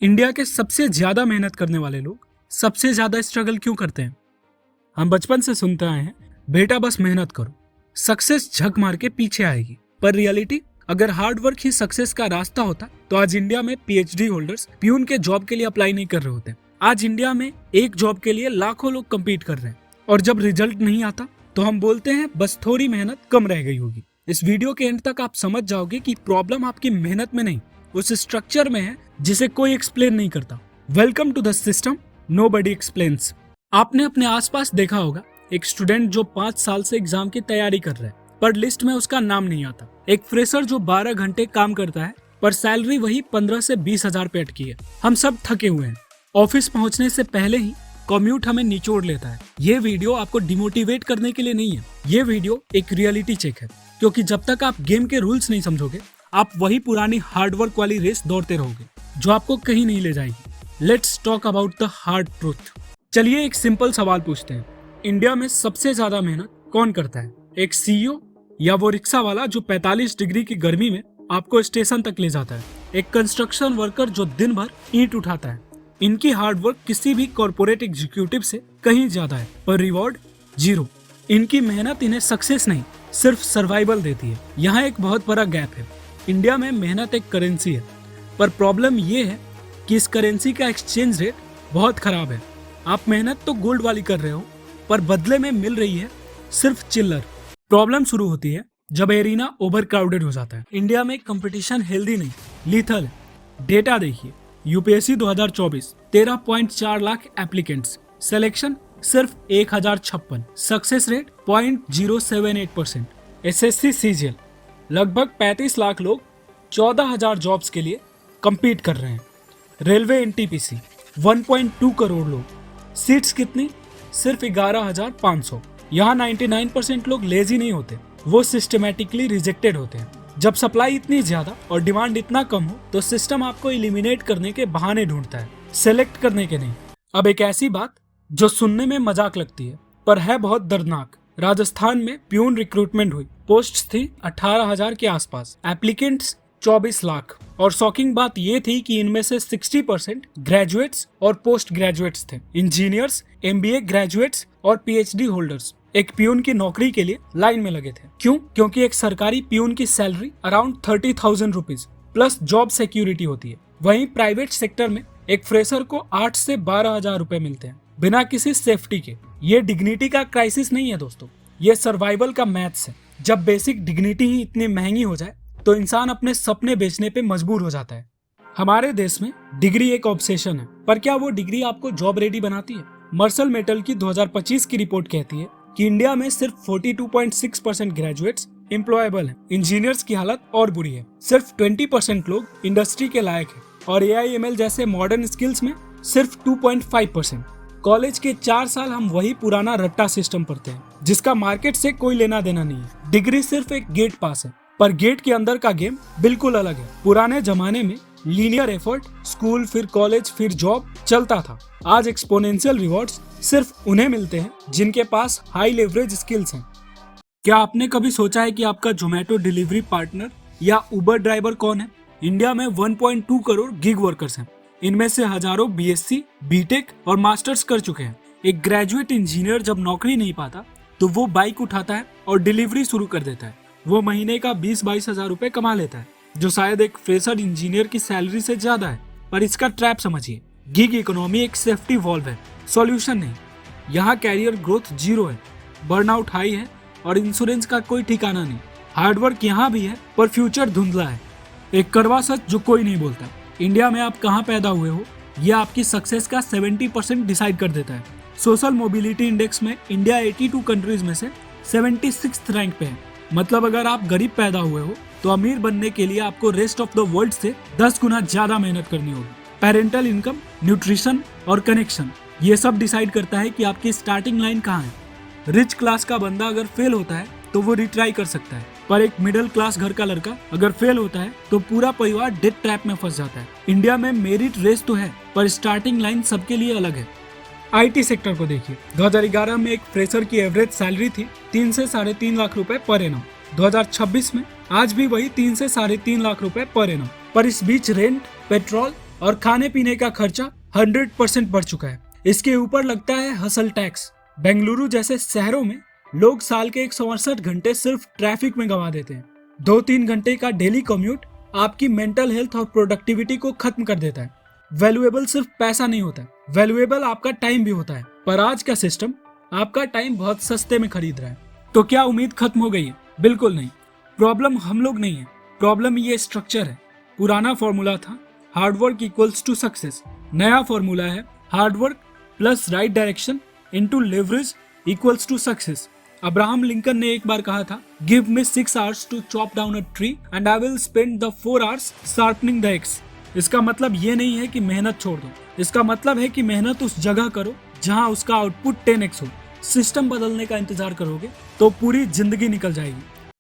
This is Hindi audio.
इंडिया के सबसे ज्यादा मेहनत करने वाले लोग सबसे ज्यादा स्ट्रगल क्यों करते हैं? हम बचपन से सुनते आए हैं, बेटा बस मेहनत करो, सक्सेस झक मार के पीछे आएगी। पर रियलिटी, अगर हार्ड वर्क ही सक्सेस का रास्ता होता तो आज इंडिया में पीएचडी होल्डर्स प्यून के जॉब के लिए अप्लाई नहीं कर रहे होते। आज इंडिया में एक जॉब के लिए लाखों लोग कम्पीट कर रहे हैं और जब रिजल्ट नहीं आता तो हम बोलते हैं बस थोड़ी मेहनत कम रह गई होगी। इस वीडियो के एंड तक आप समझ जाओगे कि प्रॉब्लम आपकी मेहनत में नहीं, उस स्ट्रक्चर में है जिसे कोई एक्सप्लेन नहीं करता। Welcome to the system nobody explains. आपने अपने आसपास देखा होगा एक स्टूडेंट जो 5 साल से एग्जाम की तैयारी कर रहा है पर लिस्ट में उसका नाम नहीं आता। एक फ्रेशर जो 12 घंटे काम करता है पर सैलरी वही 15 से 20 हजार पे अटकी है। हम सब थके हुए हैं, ऑफिस पहुंचने से पहले ही कम्यूट हमें निचोड़ लेता है। ये वीडियो आपको डिमोटिवेट करने के लिए नहीं है, ये वीडियो एक रियलिटी चेक है, क्योंकि जब तक आप गेम के रूल्स नहीं समझोगे आप वही पुरानी हार्डवर्क वाली रेस दौड़ते रहोगे जो आपको कहीं नहीं ले जाएगी। Let's talk about the hard truth. चलिए एक सिंपल सवाल पूछते हैं, इंडिया में सबसे ज्यादा मेहनत कौन करता है? एक सीईओ या वो रिक्शा वाला जो 45 डिग्री की गर्मी में आपको स्टेशन तक ले जाता है? एक कंस्ट्रक्शन वर्कर जो दिन भर ईंट उठाता है? इनकी हार्डवर्क किसी भी कॉर्पोरेट एग्जीक्यूटिव से कहीं ज्यादा है पर रिवॉर्ड जीरो। इनकी मेहनत इन्हें सक्सेस नहीं सिर्फ सर्वाइवल देती है। यहाँ एक बहुत बड़ा गैप है। इंडिया में मेहनत एक करेंसी है पर प्रॉब्लम ये है कि इस करेंसी का एक्सचेंज रेट बहुत खराब है। आप मेहनत तो गोल्ड वाली कर रहे हो पर बदले में मिल रही है सिर्फ चिल्लर। प्रॉब्लम शुरू होती है जब एरिना ओवर क्राउडेड हो जाता है। इंडिया में कंपटीशन हेल्दी नहीं, लीथल है। डेटा देखिए, यूपीएससी 2024 13.4 लाख एप्लीकेंट्स, सिलेक्शन सिर्फ 1056, सक्सेस रेट 0.078%। एसएससी सीजीएल लगभग 35 लाख लोग 14,000 जॉब्स के लिए compete कर रहे हैं। रेलवे एनटीपीसी 1.2 करोड़ लोग, सीट्स कितनी? सिर्फ 11,500। यहाँ 99% लोग लेजी नहीं होते, वो सिस्टमैटिकली रिजेक्टेड होते हैं। जब सप्लाई इतनी ज्यादा और डिमांड इतना कम हो तो सिस्टम आपको एलिमिनेट करने के बहाने ढूंढता है, सेलेक्ट करने के नहीं। अब एक ऐसी बात जो सुनने में मजाक लगती है पर है बहुत दर्दनाक। राजस्थान में प्यून रिक्रूटमेंट हुई, पोस्ट्स थी 18,000 के आसपास, एप्लीकेंट्स 24 लाख। और शॉकिंग बात ये थी कि इनमें से 60% ग्रेजुएट्स और पोस्ट ग्रेजुएट्स थे, इंजीनियर्स, एमबीए ग्रेजुएट्स और पीएचडी होल्डर्स एक प्यून की नौकरी के लिए लाइन में लगे थे। क्यों? क्योंकि एक सरकारी प्यून की salary around 30,000 rupees plus job security होती है। वहीं प्राइवेट सेक्टर में एक फ्रेशर को 8 से 12,000 रुपए मिलते हैं बिना किसी सेफ्टी के। ये डिग्निटी का क्राइसिस नहीं है दोस्तों, ये सर्वाइवल का मैथ्स है। जब बेसिक डिग्निटी ही इतनी महंगी हो जाए तो इंसान अपने सपने बेचने पे मजबूर हो जाता है। हमारे देश में डिग्री एक ऑब्सेशन है, पर क्या वो डिग्री आपको जॉब रेडी बनाती है? मर्सल मेटल की 2025 की रिपोर्ट कहती है कि इंडिया में सिर्फ 42.6% ग्रेजुएट्स एम्प्लॉयबल हैं। इंजीनियर्स की हालत और बुरी है, सिर्फ 20% लोग इंडस्ट्री के लायक हैं और एआईएमएल जैसे मॉडर्न स्किल्स में सिर्फ 2.5%। कॉलेज के 4 साल हम वही पुराना रट्टा सिस्टम पढ़ते हैं जिसका मार्केट से कोई लेना देना नहीं है। डिग्री सिर्फ एक गेट पास है पर गेट के अंदर का गेम बिल्कुल अलग है। पुराने जमाने में लीनियर एफर्ट, स्कूल फिर कॉलेज फिर जॉब चलता था। आज एक्सपोनेंशियल रिवॉर्ड्स सिर्फ उन्हें मिलते हैं जिनके पास हाई लेवरेज स्किल्स हैं। क्या आपने कभी सोचा है कि आपका जोमेटो डिलीवरी पार्टनर या उबर ड्राइवर कौन है? इंडिया में 1.2 करोड़ गिग वर्कर्स हैं। इनमें से हजारों बीएससी, बीटेक और मास्टर्स कर चुके हैं। एक ग्रेजुएट इंजीनियर जब नौकरी नहीं पाता तो वो बाइक उठाता है और डिलीवरी शुरू कर देता है। वो महीने का 20-22 हजार रुपए कमा लेता है, जो शायद एक फ्रेशर इंजीनियर की सैलरी से ज्यादा है। पर इसका ट्रैप समझिए, गिग इकोनॉमी एक सेफ्टी वॉल्व है, सॉल्यूशन नहीं। यहाँ कैरियर ग्रोथ जीरो है, बर्नआउट हाई है और इंश्योरेंस का कोई ठिकाना नहीं। हार्डवर्क यहाँ भी है पर फ्यूचर धुंधला है। एक कड़वा सच जो कोई नहीं बोलता, इंडिया में आप कहाँ पैदा हुए हो यह आपकी सक्सेस का 70% डिसाइड कर देता है। सोशल मोबिलिटी इंडेक्स में इंडिया 82 कंट्रीज में से 76th रैंक पे है। मतलब अगर आप गरीब पैदा हुए हो तो अमीर बनने के लिए आपको रेस्ट ऑफ द वर्ल्ड से 10 गुना ज्यादा मेहनत करनी होगी। पेरेंटल इनकम, न्यूट्रिशन और कनेक्शन ये सब डिसाइड करता है कि आपकी स्टार्टिंग लाइन कहाँ है। रिच क्लास का बंदा अगर फेल होता है तो वो रिट्राई कर सकता है, पर एक मिडिल क्लास घर का लड़का अगर फेल होता है तो पूरा परिवार डेट ट्रैप में फंस जाता है। इंडिया में मेरिट रेस तो है पर स्टार्टिंग लाइन सबके लिए अलग है। आईटी सेक्टर को देखिए, 2011 में एक फ्रेशर की एवरेज सैलरी थी 3 से 3.5 लाख रुपए पर एनम। 2026 में आज भी वही 3 से 3.5 लाख रुपए पर एनम। पर इस बीच रेंट, पेट्रोल और खाने पीने का खर्चा 100% बढ़ चुका है। इसके ऊपर लगता है हसल टैक्स। बेंगलुरु जैसे शहरों में लोग साल के 168 घंटे सिर्फ ट्रैफिक में गंवा देते हैं। 2-3 घंटे का डेली कम्यूट आपकी मेंटल हेल्थ और प्रोडक्टिविटी को खत्म कर देता है। वैल्यूएबल सिर्फ पैसा नहीं होता, वैल्यूएबल आपका टाइम भी होता है। पर आज का सिस्टम आपका टाइम बहुत सस्ते में खरीद रहा है। तो क्या उम्मीद खत्म हो गई है? बिल्कुल नहीं। प्रॉब्लम हम लोग नहीं है, प्रॉब्लम ये स्ट्रक्चर है। पुराना फॉर्मूला था हार्डवर्क इक्वल्स टू सक्सेस। नया फॉर्मूला है hard work plus right direction into leverage equals to success. Abraham Lincoln ने एक बार कहा था, give me 6 hours to chop down a tree and I will spend the 4 hours sharpening the axe. इसका मतलब ये नहीं है कि मेहनत छोड़ दो, इसका मतलब है कि मेहनत उस जगह करो जहां उसका आउटपुट 10x हो। सिस्टम बदलने का इंतजार करोगे तो पूरी जिंदगी निकल जाएगी।